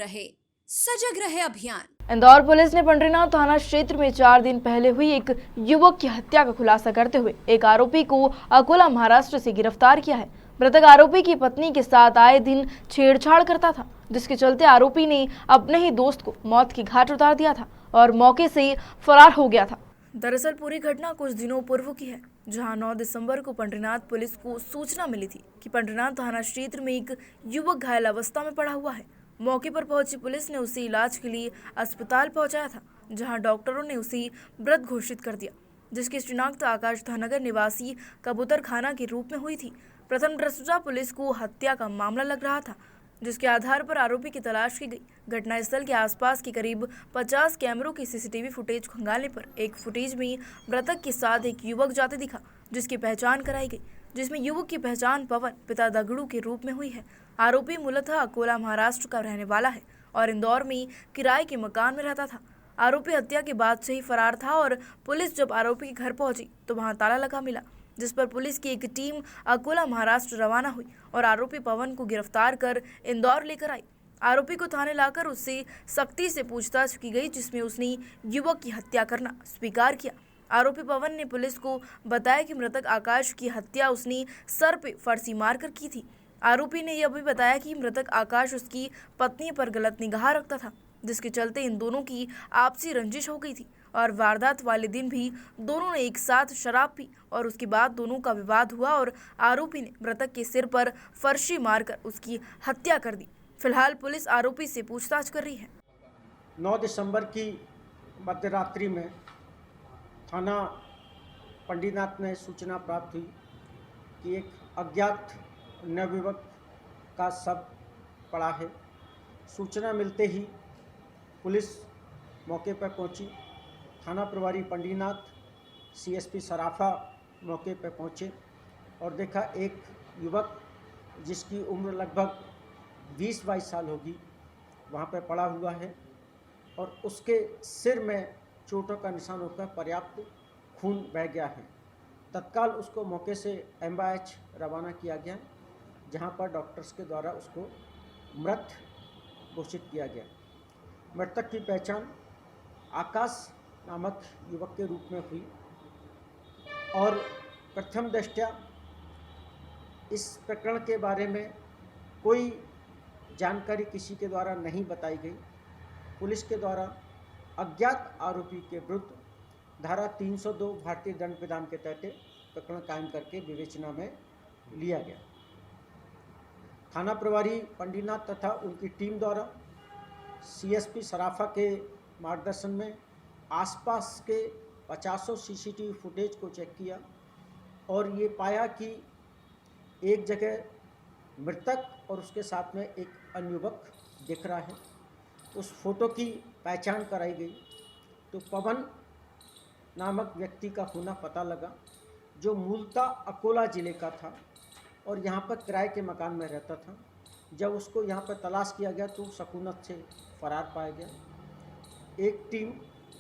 रहे सजग रहे अभियान। इंदौर पुलिस ने पंडरीनाथ थाना क्षेत्र में 4 दिन पहले हुई एक युवक की हत्या का खुलासा करते हुए एक आरोपी को अकोला महाराष्ट्र से गिरफ्तार किया है। मृतक आरोपी की पत्नी के साथ आए दिन छेड़छाड़ करता था, जिसके चलते आरोपी ने अपने ही दोस्त को मौत की घाट उतार दिया था और मौके से फरार हो गया था। दरअसल पूरी घटना कुछ दिनों पूर्व की है, जहां 9 दिसंबर को पंडरीनाथ पुलिस को सूचना मिली थी कि पंडरीनाथ थाना क्षेत्र में एक युवक घायल अवस्था में पड़ा हुआ है। मौके पर पहुंची पुलिस ने उसे इलाज के लिए अस्पताल पहुंचाया था, जहां डॉक्टरों ने उसे मृत घोषित कर दिया, जिसकी शिनाख्त आकाश धानगर निवासी कबूतर खाना के रूप में हुई थी। प्रथम दृष्टया पुलिस को हत्या का मामला लग रहा था, जिसके आधार पर आरोपी की तलाश की गई। घटनास्थल के आसपास के करीब 50 कैमरों की सीसीटीवी फुटेज खंगालने पर एक फुटेज में मृतक के साथ एक युवक जाते दिखा, जिसकी पहचान कराई गई, जिसमें युवक की पहचान पवन पिता दगड़ू के रूप में हुई है। आरोपी मूलतः अकोला महाराष्ट्र का रहने वाला है और इंदौर में किराए के मकान में रहता था। आरोपी हत्या के बाद से ही फरार था और पुलिस जब आरोपी के घर पहुंची तो वहां ताला लगा मिला, जिस पर पुलिस की एक टीम अकोला महाराष्ट्र रवाना हुई और आरोपी पवन को गिरफ्तार कर इंदौर लेकर आई। आरोपी को थाने लाकर उससे सख्ती से पूछताछ की गई, जिसमें उसने युवक की हत्या करना स्वीकार किया। आरोपी पवन ने पुलिस को बताया कि मृतक आकाश की हत्या उसने सर पे फर्सी मारकर की थी। आरोपी ने यह भी बताया कि मृतक आकाश उसकी पत्नी पर गलत निगाह रखता था, जिसके चलते इन दोनों की आपसी रंजिश हो गई थी और वारदात वाले दिन भी दोनों ने एक साथ शराब पी और उसके बाद दोनों का विवाद हुआ और आरोपी ने मृतक के सिर पर फर्शी मारकर उसकी हत्या कर दी। फिलहाल पुलिस आरोपी से पूछताछ कर रही है। 9 दिसंबर की मध्यरात्रि में थाना पंडरीनाथ में सूचना प्राप्त हुई कि एक अज्ञात नवयुवक का शव पड़ा है। सूचना मिलते ही पुलिस मौके पर पहुंची। थाना प्रभारी पंडरीनाथ सीएसपी सराफा मौके पर पहुंचे और देखा एक युवक जिसकी उम्र लगभग 20-22 साल होगी वहां पर पड़ा हुआ है और उसके सिर में चोटों का निशान होकर पर्याप्त खून बह गया है। तत्काल उसको मौके से एमआईएच रवाना किया गया, जहां पर डॉक्टर्स के द्वारा उसको मृत घोषित किया गया। मृतक की पहचान आकाश नामक युवक के रूप में हुई और प्रथम दृष्टया इस प्रकरण के बारे में कोई जानकारी किसी के द्वारा नहीं बताई गई। पुलिस के द्वारा अज्ञात आरोपी के विरुद्ध धारा 302 भारतीय दंड विधान के तहत प्रकरण कायम करके विवेचना में लिया गया। थाना प्रभारी पंडरीनाथ तथा उनकी टीम द्वारा सीएसपी सराफा के मार्गदर्शन में आसपास के 50 सीसीटीवी फुटेज को चेक किया और ये पाया कि एक जगह मृतक और उसके साथ में एक अन्य युवक दिख रहा है। उस फोटो की पहचान कराई गई तो पवन नामक व्यक्ति का होना पता लगा, जो मूलतः अकोला ज़िले का था और यहाँ पर किराए के मकान में रहता था। जब उसको यहाँ पर तलाश किया गया तो सकूनत से फरार पाया गया। एक टीम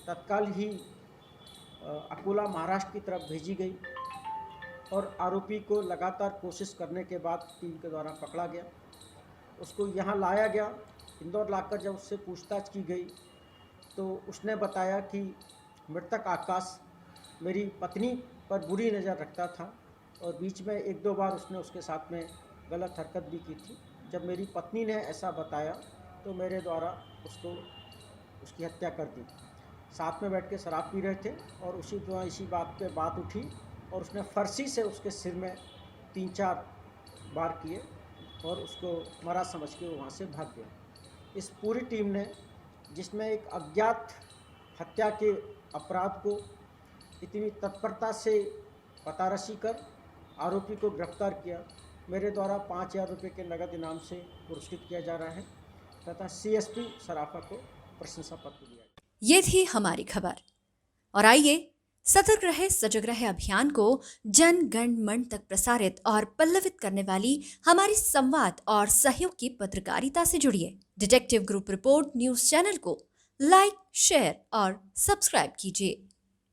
तत्काल ही अकोला महाराष्ट्र की तरफ भेजी गई और आरोपी को लगातार कोशिश करने के बाद टीम के द्वारा पकड़ा गया। उसको यहाँ लाया गया। इंदौर लाकर जब उससे पूछताछ की गई तो उसने बताया कि मृतक आकाश मेरी पत्नी पर बुरी नज़र रखता था और बीच में 1-2 बार उसने उसके साथ में गलत हरकत भी की थी। जब मेरी पत्नी ने ऐसा बताया तो मेरे द्वारा उसकी हत्या कर दी। साथ में बैठ के शराब पी रहे थे और इसी बात पे बात उठी और उसने फर्सी से उसके सिर में 3-4 बार किए और उसको मरा समझ के वो वहाँ से भाग गया। इस पूरी टीम ने, जिसमें एक अज्ञात हत्या के अपराध को इतनी तत्परता से पतारसी कर आरोपी को गिरफ्तार किया, मेरे द्वारा 5,000 रुपये के नगद इनाम से पुरस्कृत किया जा रहा है तथा सीएसपी सराफा को प्रशंसा पत्र दिया। ये थी हमारी खबर और आइए सतर्क रहे सजग रहे अभियान को जन गण मन तक प्रसारित और पल्लवित करने वाली हमारी संवाद और सहयोग की पत्रकारिता से जुड़िए। Detective group report news channel को लाइक, शेयर और सब्सक्राइब कीजिए।